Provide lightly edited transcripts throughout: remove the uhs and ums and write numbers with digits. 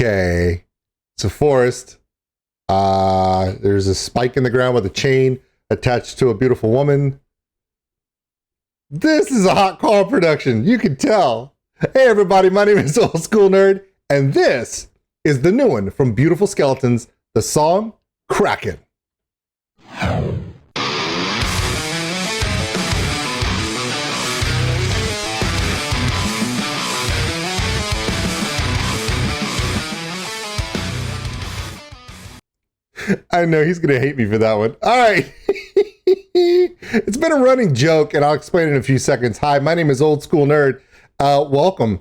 Okay. It's a forest. There's a spike in the ground with a chain attached to a beautiful woman. This is a hot call production. You can tell. Hey, everybody. My name is Old School Nerd, and this is the new one from Beautiful Skeletons, the song Kraken. I know he's going to hate me for that one. All right. It's been a running joke, and I'll explain in a few seconds. Hi, my name is Old School Nerd. Welcome.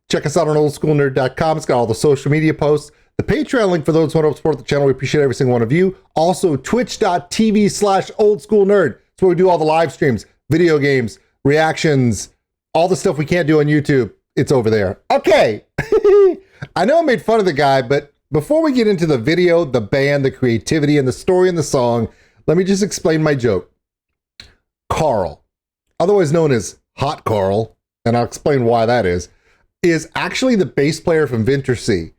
Check us out on oldskulenerd.com. It's got all the social media posts. The Patreon link for those who want to support the channel. We appreciate every single one of you. Also, twitch.tv/oldschoolnerd. That's where we do all the live streams, video games, reactions, all the stuff we can't do on YouTube. It's over there. Okay. I know I made fun of the guy, but before we get into the video, the band, the creativity, and the story and the song, let me just explain my joke. Carl, otherwise known as Hot Carl, and I'll explain why that is actually the bass player from Venturesea.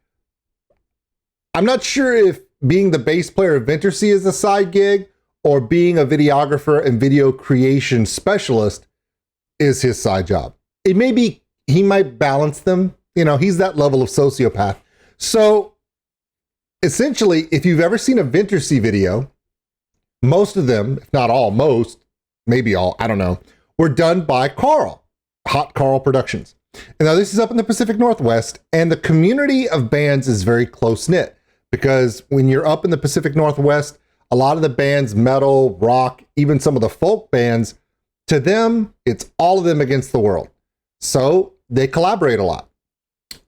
I'm not sure if being the bass player of Venturesea is a side gig or being a videographer and video creation specialist is his side job. It may be, he might balance them. You know, he's that level of sociopath. So essentially, if you've ever seen a Venturesea video, most of them, if not all, most, maybe all, I don't know, were done by Carl, Hot Carl Productions. And now this is up in the Pacific Northwest, and the community of bands is very close-knit because when you're up in the Pacific Northwest, a lot of the bands, metal, rock, even some of the folk bands, to them, it's all of them against the world. So they collaborate a lot.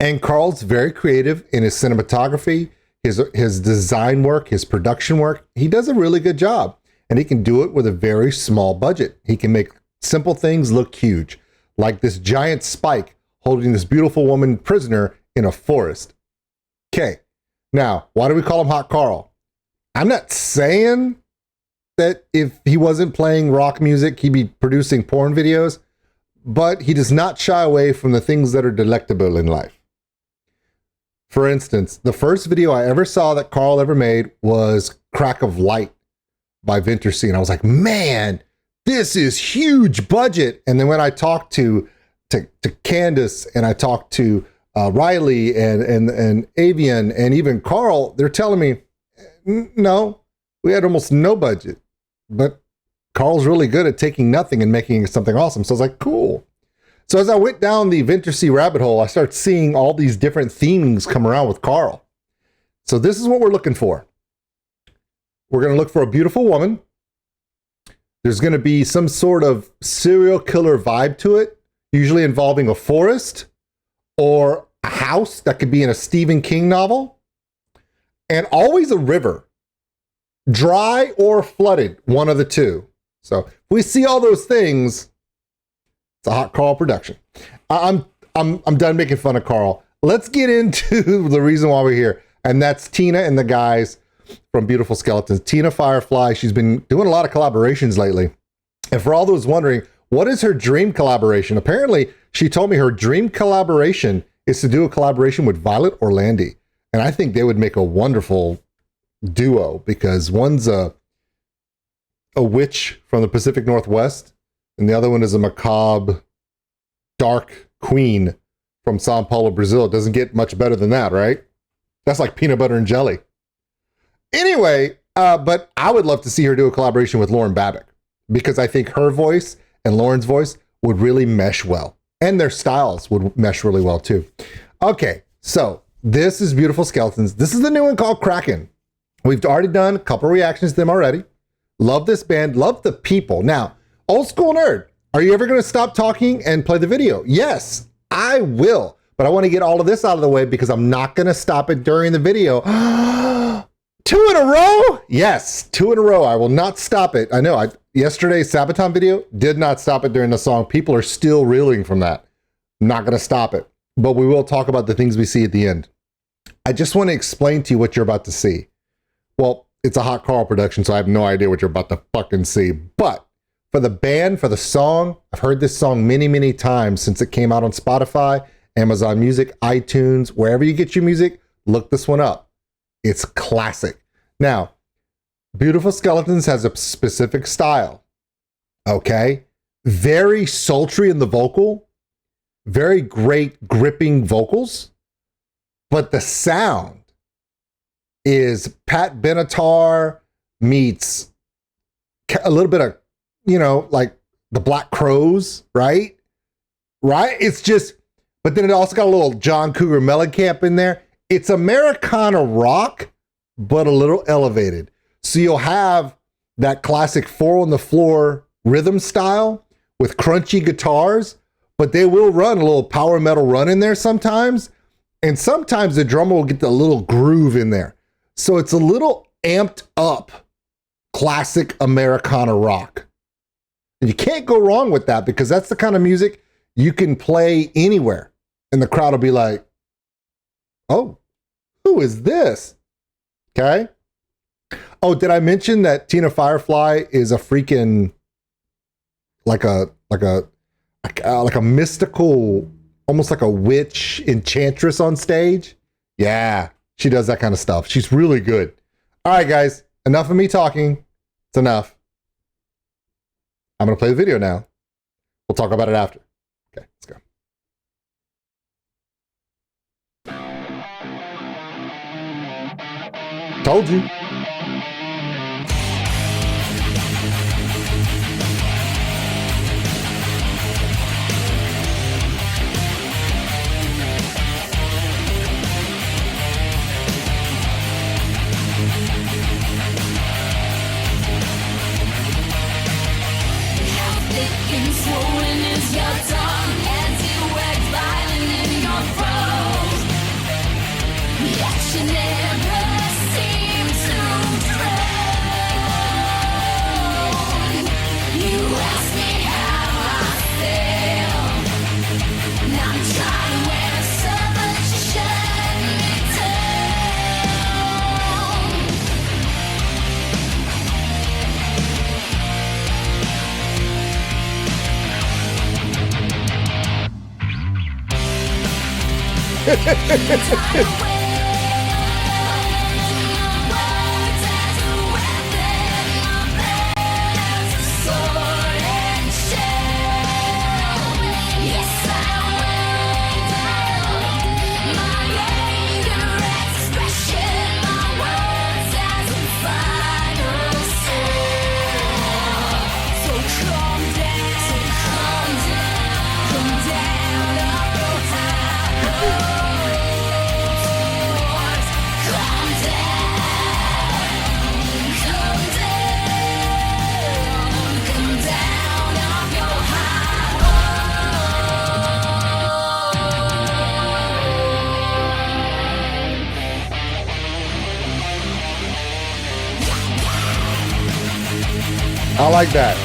And Carl's very creative in his cinematography, his design work, his production work. He does a really good job, and he can do it with a very small budget. He can make simple things look huge, like this giant spike holding this beautiful woman prisoner in a forest. Okay, now, why do we call him Hot Carl? I'm not saying that if he wasn't playing rock music, he'd be producing porn videos, but he does not shy away from the things that are delectable in life. For instance, the first video I ever saw that Carl ever made was Crack of Light by Venturesea. And I was like, man, this is huge budget. And then when I talked to Candace and I talked to Riley and Avian and even Carl, they're telling me, no, we had almost no budget. But Carl's really good at taking nothing and making something awesome. So I was like, cool. So as I went down the Venturesea rabbit hole, I started seeing all these different themings come around with Carl. So this is what we're looking for. We're going to look for a beautiful woman. There's going to be some sort of serial killer vibe to it, usually involving a forest or a house that could be in a Stephen King novel, and always a river, dry or flooded, one of the two. So if we see all those things, it's a Hot Carl production. I'm done making fun of Carl. Let's get into the reason why we're here, and that's Tina and the guys from Beautiful Skeletons. Tina Firefly, she's been doing a lot of collaborations lately. And for all those wondering, what is her dream collaboration? Apparently, she told me her dream collaboration is to do a collaboration with Violet Orlandi. And I think they would make a wonderful duo because one's a witch from the Pacific Northwest, and the other one is a macabre, dark queen from Sao Paulo, Brazil. It doesn't get much better than that, right? That's like peanut butter and jelly. Anyway, but I would love to see her do a collaboration with Lauren Babbitt because I think her voice and Lauren's voice would really mesh well. And their styles would mesh really well too. Okay, so this is Beautiful Skeletons. This is the new one called Kraken. We've already done a couple reactions to them already. Love this band, love the people. Now, Old School Nerd, are you ever going to stop talking and play the video? Yes, I will. But I want to get all of this out of the way because I'm not going to stop it during the video. 2 in a row? Yes, 2 in a row. I will not stop it. I know, yesterday's Sabaton video did not stop it during the song. People are still reeling from that. Not going to stop it. But we will talk about the things we see at the end. I just want to explain to you what you're about to see. Well, it's a Hot Carl production, so I have no idea what you're about to fucking see. But for the band, for the song, I've heard this song many, many times since it came out on Spotify, Amazon Music, iTunes, wherever you get your music. Look this one up. It's classic. Now, Beautiful Skeletons has a specific style. Okay? Very sultry in the vocal. Very great gripping vocals. But the sound is Pat Benatar meets a little bit of, you know, like the Black Crowes, right? Right? It's just, but then it also got a little John Cougar Mellencamp in there. It's Americana rock, but a little elevated. So you'll have that classic 4 on the floor rhythm style with crunchy guitars, but they will run a little power metal run in there sometimes. And sometimes the drummer will get the little groove in there. So it's a little amped up classic Americana rock. And you can't go wrong with that because that's the kind of music you can play anywhere. And the crowd will be like, oh, who is this? Okay. Oh, did I mention that Tina Firefly is a freaking like a mystical, almost like a witch enchantress on stage? Yeah, she does that kind of stuff. She's really good. All right, guys, enough of me talking. It's enough. I'm going to play the video now. We'll talk about it after. Okay, let's go. Told you. Swollen is your tongue as it works violent in your throat. Yet you never seem to drown. You ask me how I feel, and I'm trying to wear so much you shut me down. I like that.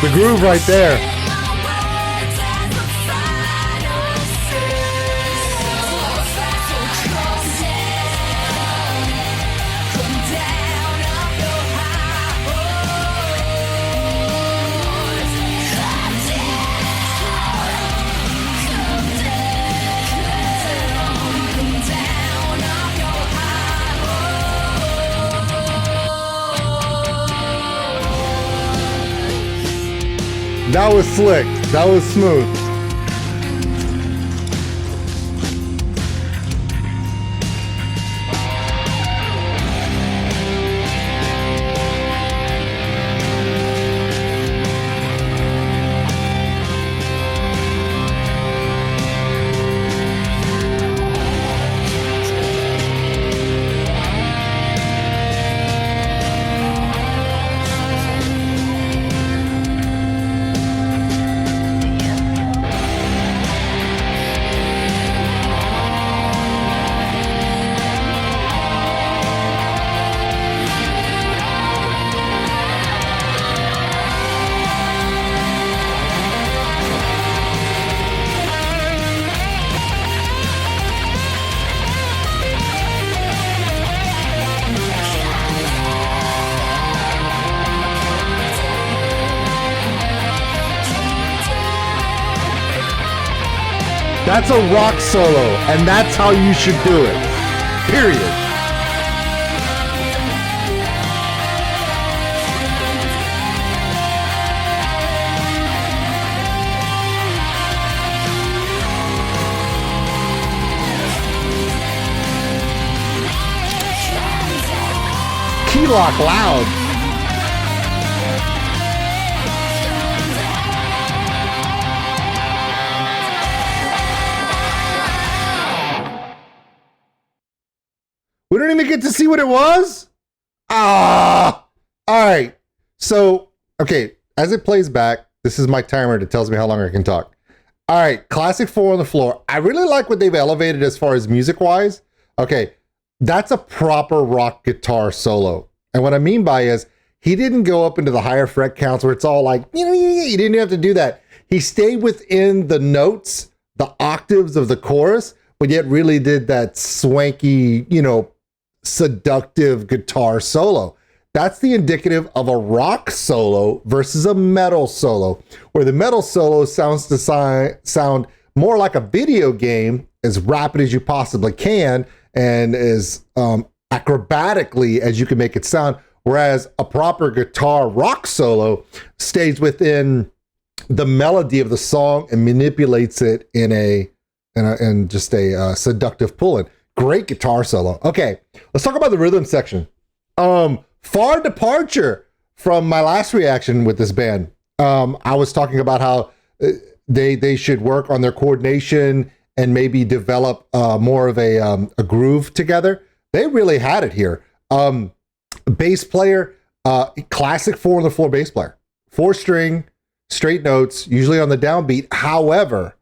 The groove right there. That was slick. That was smooth. That's a rock solo, and that's how you should do it. Period. Key lock loud. We don't even get to see what it was? Ah! All right. So, okay, as it plays back, this is my timer that tells me how long I can talk. All right, classic 4 on the floor. I really like what they've elevated as far as music-wise. Okay, that's a proper rock guitar solo. And what I mean by is, he didn't go up into the higher fret counts where it's all like, you didn't have to do that. He stayed within the notes, the octaves of the chorus, but yet really did that swanky, seductive guitar solo. That's the indicative of a rock solo versus a metal solo, where the metal solo sounds to sound more like a video game, as rapid as you possibly can, and as acrobatically as you can make it sound, whereas a proper guitar rock solo stays within the melody of the song and manipulates it in just a seductive pull-in. Great guitar solo. Okay, let's talk about the rhythm section. Far departure from my last reaction with this band. I was talking about how they should work on their coordination and maybe develop more of a groove together. They really had it here. Bass player, classic 4 on the floor bass player. 4-string, straight notes, usually on the downbeat. However,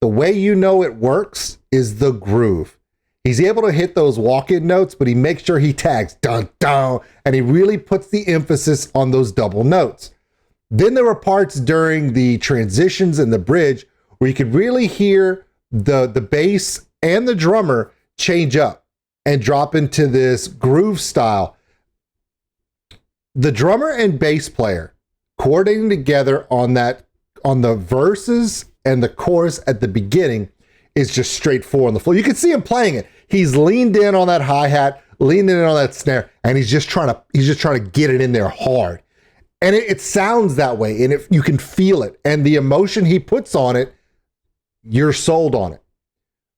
the way you know it works is the groove. He's able to hit those walk-in notes, but he makes sure he tags dun dun, and he really puts the emphasis on those double notes. Then there were parts during the transitions and the bridge where you could really hear the bass and the drummer change up and drop into this groove style. The drummer and bass player coordinating together on the verses and the chorus at the beginning is just straight 4 on the floor. You can see him playing it. He's leaned in on that hi-hat, leaned in on that snare, and he's just trying to get it in there hard. And it sounds that way, and you can feel it. And the emotion he puts on it, you're sold on it.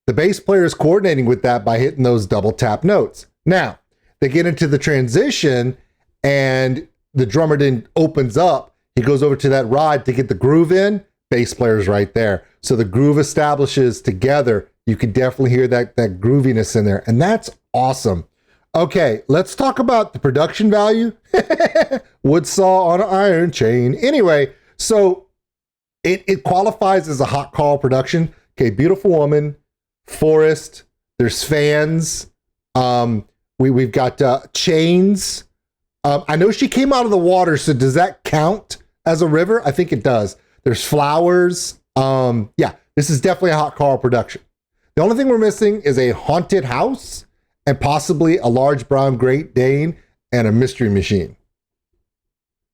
The bass player is coordinating with that by hitting those double tap notes. Now, they get into the transition, and the drummer then opens up. He goes over to that ride to get the groove in. Bass player's right there. So the groove establishes together. You can definitely hear that grooviness in there. And that's awesome. Okay, let's talk about the production value. Wood saw on an iron chain. Anyway, so it qualifies as a hot call production. Okay, beautiful woman, forest, there's fans. We've got chains. I know she came out of the water, so does that count as a river? I think it does. There's flowers. Yeah, this is definitely a hot call production. The only thing we're missing is a haunted house and possibly a large brown Great Dane and a mystery machine.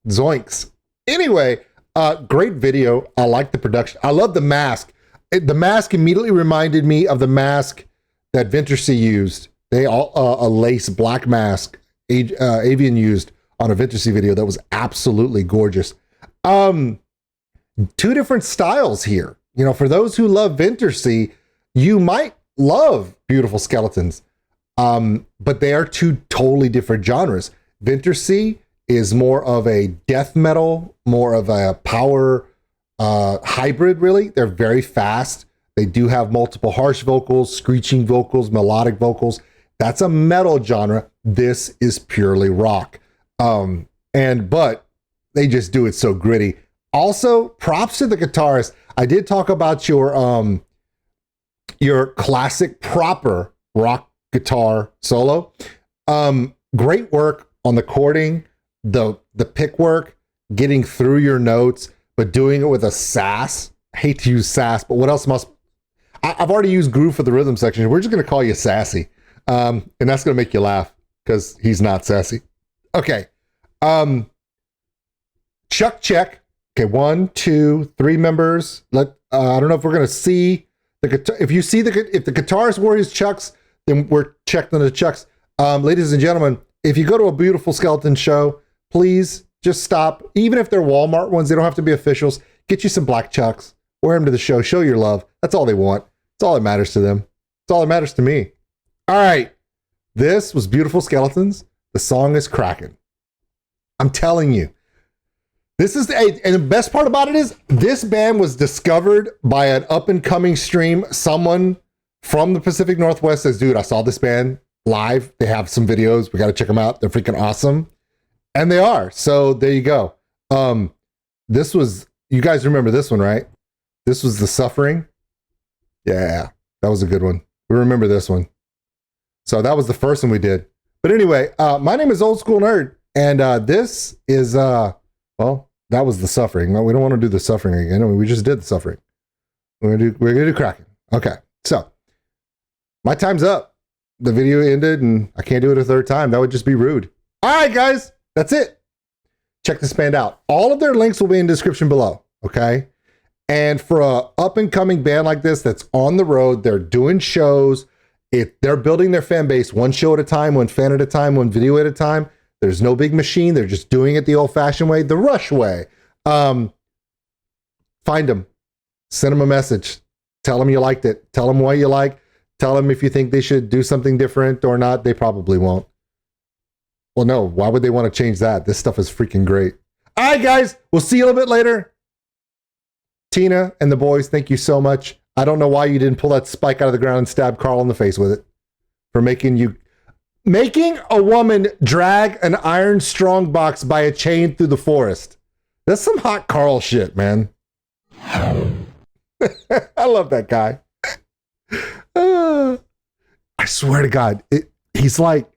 Zoinks. Anyway, great video. I like the production. I love the mask. The mask immediately reminded me of the mask that Vintersea used. They a lace black mask Avian used on a Vintersea video that was absolutely gorgeous. Two different styles here. For those who love Vintersea, you might love Beautiful Skeletons, but they are two totally different genres. Vintersea is more of a death metal, more of a power hybrid, really. They're very fast. They do have multiple harsh vocals, screeching vocals, melodic vocals. That's a metal genre. This is purely rock. But they just do it so gritty. Also, props to the guitarist. I did talk about your classic proper rock guitar solo. Great work on the chording, the pick work, getting through your notes, but doing it with a sass. I hate to use sass, but what else I've already used groove for the rhythm section. We're just going to call you Sassy. And that's going to make you laugh because he's not sassy. Okay. Chuck check. Okay, 1, 2, 3 members. I don't know if we're going to see If you see if the guitarist wore his chucks, then we're checked on the chucks. Ladies and gentlemen, if you go to a beautiful skeleton show, please just stop. Even if they're Walmart ones, they don't have to be officials. Get you some black chucks. Wear them to the show. Show your love. That's all they want. That's all that matters to them. That's all that matters to me. All right. This was Beautiful Skeletons. The song is Kraken. I'm telling you. This is and the best part about it is this band was discovered by an up-and-coming stream. Someone from the Pacific Northwest says, dude, I saw this band live. They have some videos. We got to check them out. They're freaking awesome. And they are. So there you go. This was, you guys remember this one, right? This was The Suffering. Yeah, that was a good one. We remember this one. So that was the first one we did. But anyway, my name is Old School Nerd. And this is, well, that was The Suffering. We don't want to do The Suffering again. I mean, we just did The Suffering. We're gonna do Kraken. Okay, so my time's up. The video ended and I can't do it a third time. That would just be rude. All right, guys, that's it. Check this band out. All of their links will be in the description below, okay? And for a up-and-coming band like this that's on the road, they're doing shows. They're building their fan base one show at a time, one fan at a time, one video at a time. There's no big machine. They're just doing it the old-fashioned way, the Rush way. Find them. Send them a message. Tell them you liked it. Tell them what you like. Tell them if you think they should do something different or not. They probably won't. Well, no. Why would they want to change that? This stuff is freaking great. All right, guys. We'll see you a little bit later. Tina and the boys, thank you so much. I don't know why you didn't pull that spike out of the ground and stab Carl in the face with it. For making a woman drag an iron strong box by a chain through the forest. That's some hot Carl shit, man. I love that guy. I swear to God, he's like,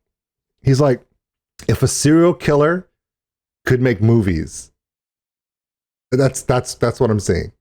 if a serial killer could make movies. That's what I'm saying.